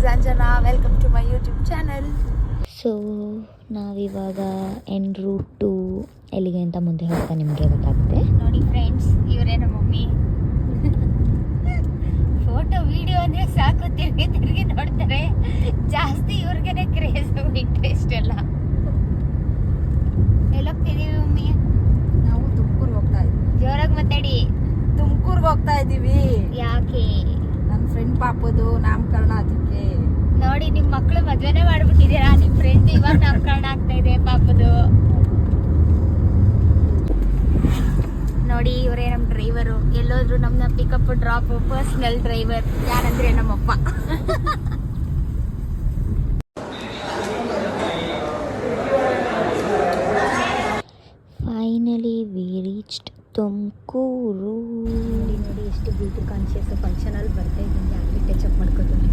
is Anjana. Welcome to my YouTube channel. So ನಾವಿವಾಗ en root two ಎಲ್ಲಿಗೆ ಅಂತ ಮುಂದೆ ಹೋಗ್ತಾ ನಿಮಗೆ ಗೊತ್ತಾಗುತ್ತೆ. ನೋಡಿ ಫ್ರೆಂಡ್ಸ್, ಇವರೇ ನಮ್ಮ ಮಮ್ಮಿ. ಫೋಟೋ ವಿಡಿಯೋ ಅಂದರೆ ಸಾಕು, ತಿರುಗಿ ನೋಡ್ತಾರೆ. ಜಾಸ್ತಿ ಇವ್ರಿಗೇನೆ ಕ್ರೇಜ್, ಇಂಟ್ರೆಸ್ಟ್ ಎಲ್ಲ. ಎಲ್ಲೋಗ್ತಿದ್ದೀವಿ ಮಮ್ಮಿ? ನಾವು ತುಮಕೂರ್ಗೆ ಹೋಗ್ತಾ ಇದ್ದೀವಿ. ಜೋರಾಗಿ ಮಾತಾಡಿ. ತುಮಕೂರ್ಗೆ ಹೋಗ್ತಾ ಇದ್ದೀವಿ. ಯಾಕೆ? ನನ್ನ ಫ್ರೆಂಡ್ ಪಾಪದು ನಾಮಕರಣ, ಅದಕ್ಕೆ. ನೋಡಿ, ನಿಮ್ಮ ಮಕ್ಕಳು ಮದ್ವೆನೇ ಮಾಡ್ಬಿಟ್ಟಿದ್ದೀರಾ. ನಿಮ್ಮ ಫ್ರೆಂಡ್ ಇವಾಗ ನಾಮಕರಣ ಆಗ್ತಾ ಇದೆ ಪಾಪದು. ನೋಡಿ, ಇವರೇ ನಮ್ಮ ಡ್ರೈವರು. ಎಲ್ಲೋದ್ರು ನಮ್ಮನ್ನ ಪಿಕಪ್ ಡ್ರಾಪ್ ಪರ್ಸನಲ್ ಡ್ರೈವರ್. ಯಾರಂದ್ರೆ ನಮ್ಮಪ್ಪ. Finally we reached Tumakuru. ನೋಡಿ ಎಷ್ಟು ಬ್ಯೂಟಿ ಕಾನ್ಶಿಯಸ್. ಫಂಕ್ಷನಲ್ಲಿ ಬರ್ತಾ ಇದ್ದೀನಿ, ಅಲ್ಲಿ ಟಚ್ ಅಪ್ ಮಾಡ್ಕೋತೀನಿ.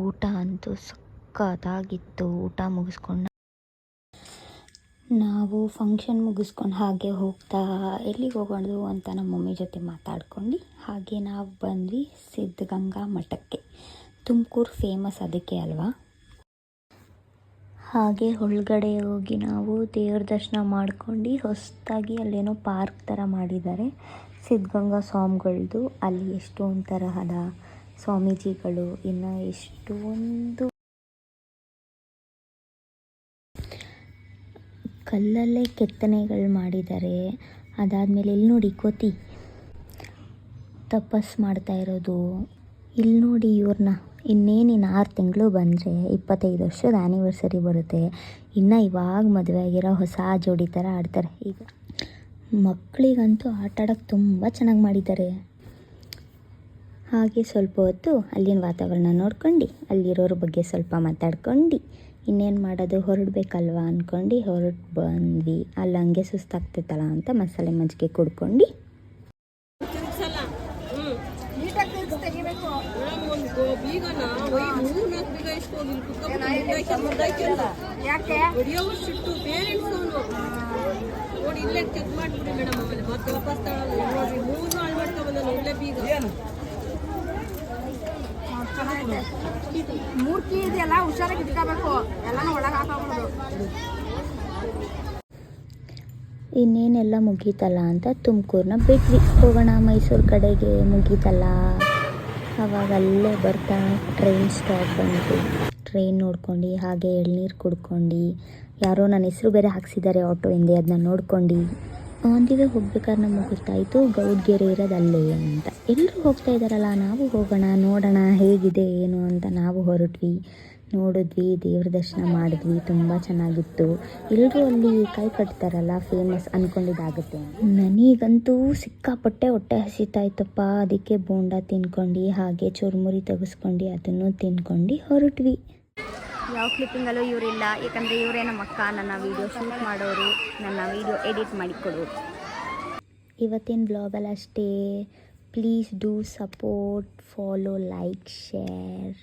ಊಟ ಅಂತೂ ಸಕ್ಕತ್ತಾಗಿತ್ತು. ಊಟ ಮುಗಿಸ್ಕೊಂಡು ನಾವು ಫಂಕ್ಷನ್ ಮುಗಿಸ್ಕೊಂಡು ಹಾಗೆ ಹೋಗ್ತಾ ಎಲ್ಲಿಗೆ ಹೋಗೋದು ಅಂತ ನಮ್ಮ ಮಮ್ಮಿ ಜೊತೆ ಮಾತಾಡ್ಕೊಂಡು ಹಾಗೆ ನಾವು ಬಂದ್ವಿ ಸಿದ್ಧಗಂಗಾ ಮಠಕ್ಕೆ. ತುಮಕೂರು ಫೇಮಸ್ ಅದಕ್ಕೆ ಅಲ್ವಾ. ಹಾಗೆ ಒಳಗಡೆ ಹೋಗಿ ನಾವು ದೇವ್ರ ದರ್ಶನ ಮಾಡ್ಕೊಂಡು ಹೊಸದಾಗಿ ಅಲ್ಲೇನೋ ಪಾರ್ಕ್ ಥರ ಮಾಡಿದ್ದಾರೆ ಸಿದ್ಧಗಂಗಾ ಸ್ವಾಮಿಗಳದ್ದು. ಅಲ್ಲಿ ಎಷ್ಟೊಂದು ತರಹದ ಸ್ವಾಮೀಜಿಗಳು, ಇನ್ನು ಎಷ್ಟೊಂದು ಕಲ್ಲಲ್ಲೇ ಕೆತ್ತನೆಗಳು ಮಾಡಿದ್ದಾರೆ. ಅದಾದಮೇಲೆ ಇಲ್ಲಿ ನೋಡಿ ಕೋತಿ ತಪಸ್ ಮಾಡ್ತಾ ಇರೋದು. ಇಲ್ಲಿ ನೋಡಿ ಇವ್ರನ್ನ ಇನ್ನೇನು 6 ತಿಂಗಳು ಬಂದರೆ 25 ವರ್ಷದ ಆ್ಯನಿವರ್ಸರಿ ಬರುತ್ತೆ. ಇನ್ನು ಇವಾಗ ಮದುವೆ ಆಗಿರೋ ಹೊಸ ಜೋಡಿ ಥರ ಆಡ್ತಾರೆ. ಈಗ ಮಕ್ಕಳಿಗಂತೂ ಆಟ ಆಡೋಕ್ಕೆ ತುಂಬ ಚೆನ್ನಾಗಿ ಮಾಡಿದ್ದಾರೆ. ಹಾಗೆ ಸ್ವಲ್ಪ ಹೊತ್ತು ಅಲ್ಲಿನ ವಾತಾವರಣ ನೋಡ್ಕೊಂಡು ಅಲ್ಲಿರೋರ ಬಗ್ಗೆ ಸ್ವಲ್ಪ ಮಾತಾಡ್ಕೊಂಡು ಇನ್ನೇನು ಮಾಡೋದು, ಹೊರಡಬೇಕಲ್ವ ಅಂದ್ಕೊಂಡು ಹೊರಟು ಬಂದ್ವಿ. ಅಲ್ಲಿ ಹಂಗೆ ಸುಸ್ತಾಗ್ತೈತಲ್ಲ ಅಂತ ಮಸಾಲೆ ಮಜ್ಜಿಗೆ ಕುಡ್ಕೊಂಡು ಮೂರ್ತಿ ಇದೆಯಲ್ಲ, ಹುಷಾರಾಗಿ ಇಟ್ಕೋಬೇಕು. ಎಲ್ಲಾನು ಒಳಗೆ ಹಾಕೋದು. ಇನ್ನೇನೆಲ್ಲ ಮುಗೀತಲ್ಲ ಅಂತ ತುಮಕೂರನ್ನ ಬಿಟ್ವಿ. ಹೋಗೋಣ ಮೈಸೂರು ಕಡೆಗೆ ಮುಗೀತಲ್ಲ. ಆವಾಗ ಅಲ್ಲೇ ಬರ್ತಾ ಟ್ರೈನ್ ಸ್ಟಾಪ್ ಬಂತು. ಟ್ರೈನ್ ನೋಡ್ಕೊಂಡು ಹಾಗೆ ಎಳ್ನೀರು ಕುಡ್ಕೊಂಡು, ಯಾರೋ ನನ್ನ ಹೆಸರು ಬೇರೆ ಹಾಕ್ಸಿದ್ದಾರೆ ಆಟೋ ಹಿಂದೆ, ಅದನ್ನ ನೋಡ್ಕೊಂಡು ಒಂದಿಗೆ ಹೋಗ್ಬೇಕಾದ್ರೆ ನಮಗೆ ಗೊತ್ತಾಯಿತು ಗೌಡ್ಗೆರೆ ಇರೋದು ಅಲ್ಲೇ ಅಂತ. ಎಲ್ಲರೂ ಹೋಗ್ತಾ ಇದ್ದಾರಲ್ಲ, ನಾವು ಹೋಗೋಣ ನೋಡೋಣ ಹೇಗಿದೆ ಏನು ಅಂತ ನಾವು ಹೊರಟ್ವಿ. ನೋಡಿದ್ವಿ, ದೇವ್ರ ದರ್ಶನ ಮಾಡಿದ್ವಿ, ತುಂಬ ಚೆನ್ನಾಗಿತ್ತು. ಎಲ್ಲರೂ ಅಲ್ಲಿ ಕೈ ಕಟ್ತಾರಲ್ಲ, ಫೇಮಸ್ ಅಂದ್ಕೊಂಡಿದ್ದಾಗುತ್ತೆ. ನನಗಂತೂ ಸಿಕ್ಕಾಪಟ್ಟೆ ಹೊಟ್ಟೆ ಹಸಿತಾಯ್ತಪ್ಪ. ಅದಕ್ಕೆ ಬೋಂಡ ತಿನ್ಕೊಂಡು ಹಾಗೆ ಚುರುಮುರಿ ತೆಗೆಸ್ಕೊಂಡು ಅದನ್ನು ತಿನ್ಕೊಂಡು ಹೊರಟ್ವಿ. ಯಾವ ಕ್ಲಿಪ್ಪಿಂಗಲ್ಲೂ ಇವರಿಲ್ಲ, ಯಾಕಂದರೆ ಇವರೇ ನಮ್ಮ ಅಕ್ಕ. ನನ್ನ ವೀಡಿಯೋ ಶೂಟ್ ಮಾಡೋರು, ನನ್ನ ವೀಡಿಯೋ ಎಡಿಟ್ ಮಾಡಿಕೊಡೋರು. ಇವತ್ತಿನ ಬ್ಲಾಗಲ್ಲಿ ಅಷ್ಟೇ. Please do support, follow, like, share.